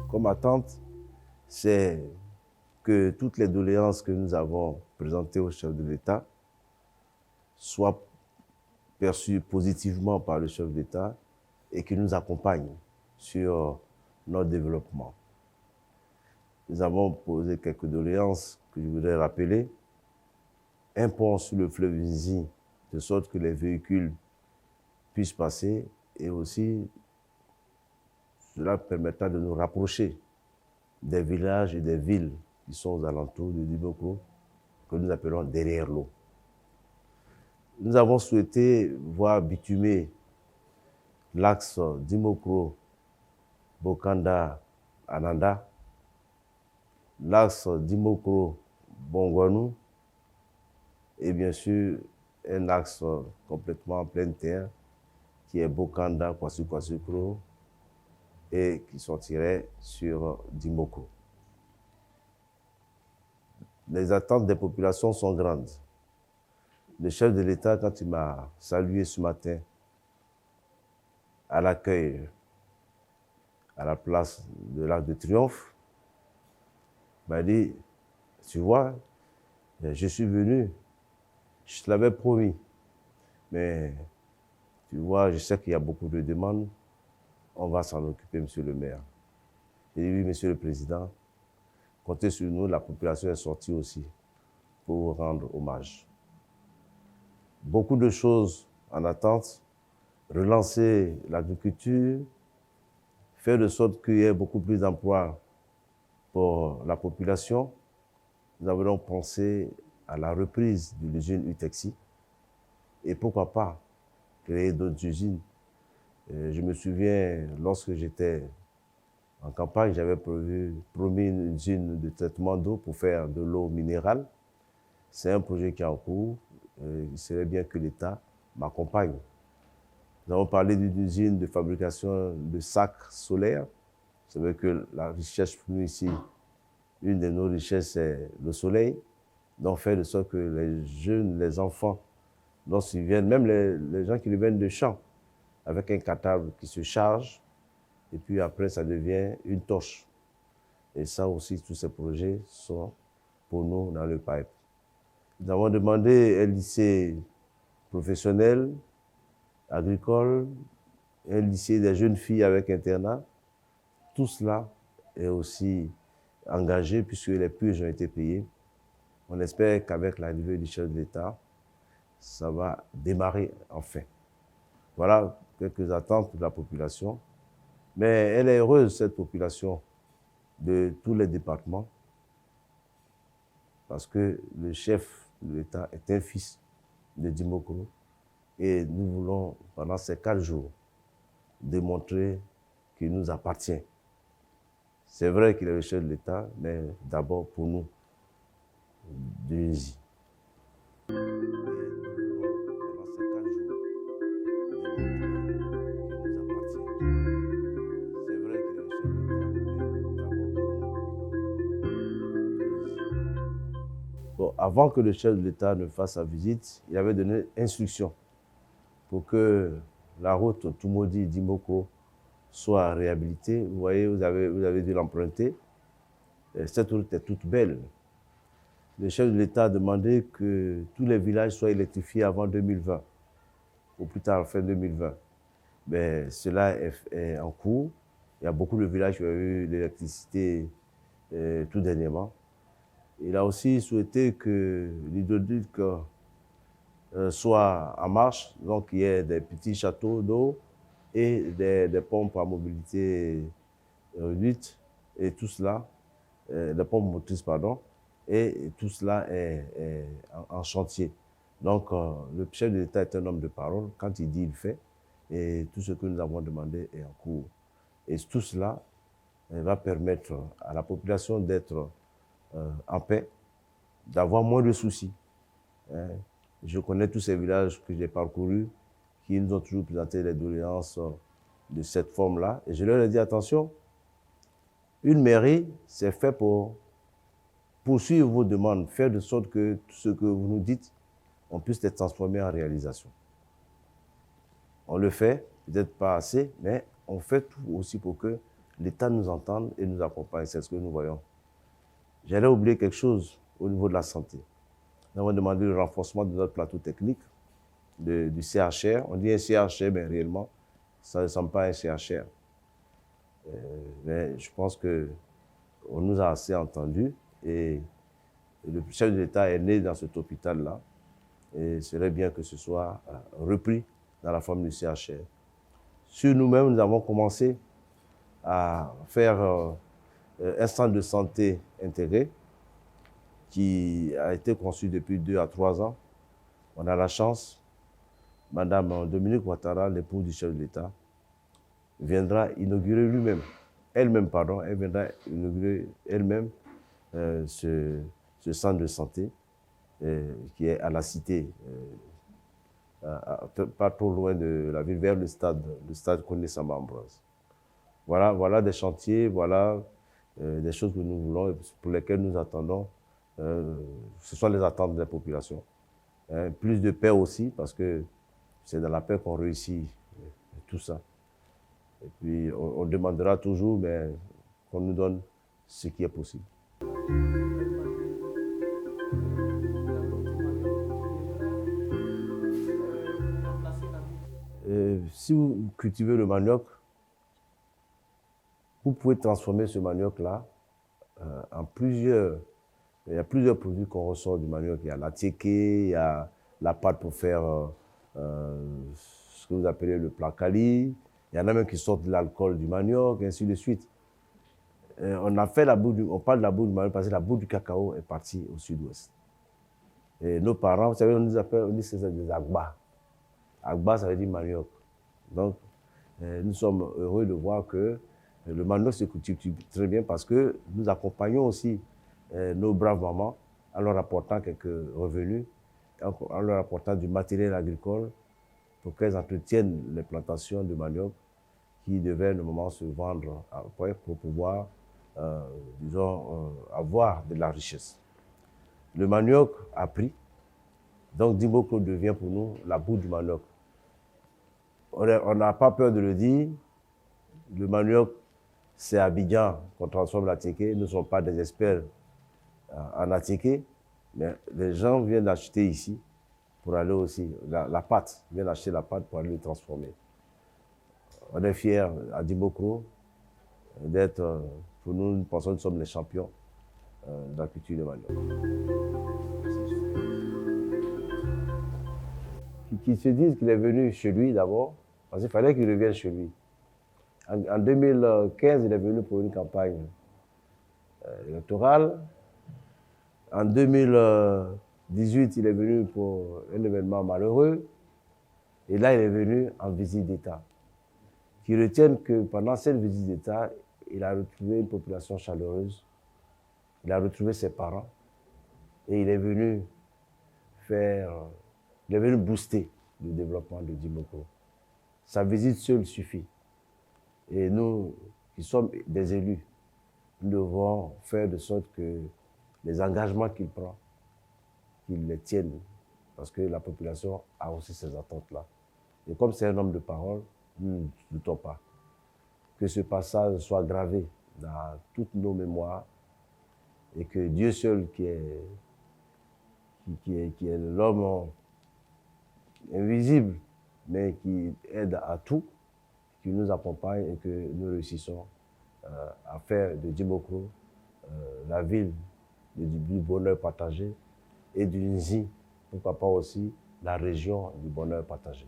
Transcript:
comme attente, c'est que toutes les doléances que nous avons présentées au chef de l'État soient perçues positivement par le chef d'État et qu'il nous accompagne sur notre développement. Nous avons posé quelques doléances que je voudrais rappeler. Un pont sur le fleuve Nzi, de sorte que les véhicules puissent passer, et aussi cela permettra de nous rapprocher des villages et des villes qui sont aux alentours de Dimokro, que nous appelons derrière l'eau. Nous avons souhaité voir bitumer l'axe Dimokro-Bokanda-Ananda, l'axe Dimokro-Bongwanou, et bien sûr un axe complètement en pleine terre qui est Bokanda-Kwasukro et qui sortirait sur Dimokro. Les attentes des populations sont grandes. Le chef de l'État, quand il m'a salué ce matin à l'accueil à la place de l'Arc de Triomphe, m'a dit, tu vois, je suis venu, je te l'avais promis, mais tu vois, je sais qu'il y a beaucoup de demandes, on va s'en occuper, monsieur le maire. J'ai dit, oui, monsieur le président, comptez sur nous, la population est sortie aussi pour vous rendre hommage. Beaucoup de choses en attente, relancer l'agriculture, faire de sorte qu'il y ait beaucoup plus d'emplois pour la population. Nous avons donc pensé à la reprise de l'usine Utexi et pourquoi pas créer d'autres usines. Je me souviens, lorsque j'étais en campagne, j'avais promis une usine de traitement d'eau pour faire de l'eau minérale. C'est un projet qui est en cours. Il serait bien que l'État m'accompagne. Nous avons parlé d'une usine de fabrication de sacs solaires. Vous savez que la richesse pour nous ici, une de nos richesses, c'est le soleil. Donc, faire de sorte que les jeunes, les enfants, lorsqu'ils viennent, même les gens qui viennent de champs, avec un cartable qui se charge, et puis après, ça devient une torche. Et ça aussi, tous ces projets sont pour nous dans le pipe. Nous avons demandé un lycée professionnel, agricole, un lycée des jeunes filles avec internat. Tout cela est aussi engagé puisque les purges ont été payées. On espère qu'avec l'arrivée du chef de l'État, ça va démarrer enfin. Voilà quelques attentes de la population. Mais elle est heureuse, cette population, de tous les départements, parce que le chef de l'État est un fils de Dimokro. Et nous voulons, pendant ces 4 jours, démontrer qu'il nous appartient. C'est vrai qu'il est le chef de l'État, mais d'abord pour nous, de Nzi. Bon, avant que le chef de l'État ne fasse sa visite, il avait donné instruction pour que la route Tumodi-Dimokro soit réhabilitée. Vous voyez, vous avez dû l'emprunter. Cette route est toute belle. Le chef de l'État a demandé que tous les villages soient électrifiés avant 2020, ou plus tard, fin 2020. Mais cela est en cours. Il y a beaucoup de villages qui ont eu l'électricité tout dernièrement. Il a aussi souhaité que l'hydraulique soit en marche, donc il y ait des petits châteaux d'eau et des pompes à mobilité réduite, et tout cela, des pompes motrices, pardon, et tout cela est en chantier. Donc, le chef de l'État est un homme de parole. Quand il dit, il fait. Et tout ce que nous avons demandé est en cours. Et tout cela va permettre à la population d'être en paix, d'avoir moins de soucis. Je connais tous ces villages que j'ai parcourus qui nous ont toujours présenté les doléances de cette forme-là. Et je leur ai dit, attention, une mairie, c'est fait pour poursuivre vos demandes, faire de sorte que tout ce que vous nous dites, on puisse les transformer en réalisation. On le fait, peut-être pas assez, mais on fait tout aussi pour que l'État nous entende et nous accompagne. C'est ce que nous voyons. J'allais oublier quelque chose au niveau de la santé. Nous avons demandé le renforcement de notre plateau technique, du CHR. On dit un CHR, mais réellement, ça ne ressemble pas à un CHR. Mais je pense qu'on nous a assez entendus et le chef de l'État est né dans cet hôpital-là et il serait bien que ce soit repris dans la forme du CHR. Sur nous-mêmes, nous avons commencé à faire un centre de santé intégré qui a été conçu depuis 2 à 3 ans. On a la chance, Madame Dominique Ouattara, l'épouse du chef de l'État, viendra inaugurer elle viendra inaugurer elle-même ce centre de santé qui est à la cité, pas trop loin de la ville, vers le stade Koné Samba Ambroise. Voilà des chantiers, voilà des choses que nous voulons et pour lesquelles nous attendons. Ce sont les attentes de la population. Plus de paix aussi, parce que c'est dans la paix qu'on réussit tout ça. Et puis, on demandera toujours qu'on nous donne ce qui est possible. Si vous cultivez le manioc, vous pouvez transformer ce manioc-là en plusieurs. Il y a plusieurs produits qu'on ressort du manioc. Il y a la tiéké, il y a la pâte pour faire ce que vous appelez le placali. Il y en a même qui sortent de l'alcool du manioc, et ainsi de suite. On a fait on parle de la boue du manioc parce que la boue du cacao est partie au sud-ouest. Et nos parents, vous savez, on dit c'est des agba. Agba, ça veut dire manioc. Donc, nous sommes heureux de voir que le manioc se cultive très bien parce que nous accompagnons aussi nos braves mamans en leur apportant quelques revenus, en leur apportant du matériel agricole pour qu'elles entretiennent les plantations de manioc qui devaient normalement se vendre après pour pouvoir, avoir de la richesse. Le manioc a pris, donc Dimoko devient pour nous la boue du manioc. On n'a pas peur de le dire, le manioc, c'est à Abidjan qu'on transforme la tiéké. Nous ne sommes pas des experts en atiké, mais les gens viennent acheter ici pour aller aussi, la pâte, viennent acheter la pâte pour aller le transformer. On est fiers à Dimoko d'être, pour nous pensons que nous sommes les champions de la culture de manioc. Qu'il se dise qu'il est venu chez lui d'abord, parce qu'il fallait qu'il revienne chez lui. En 2015, il est venu pour une campagne électorale. En 2018, il est venu pour un événement malheureux. Et là, il est venu en visite d'État. Qui retiennent que pendant cette visite d'État, il a retrouvé une population chaleureuse. Il a retrouvé ses parents. Et il est venu booster le développement de Dimoko. Sa visite seule suffit. Et nous, qui sommes des élus, nous devons faire de sorte que les engagements qu'il prend, qu'il les tienne, parce que la population a aussi ces attentes-là. Et comme c'est un homme de parole, nous ne doutons pas que ce passage soit gravé dans toutes nos mémoires et que Dieu seul, qui est l'homme invisible, mais qui aide à tout, qui nous accompagne et que nous réussissons à faire de Dimoko la ville du bonheur partagé et du Nzi, pourquoi pas aussi la région du bonheur partagé.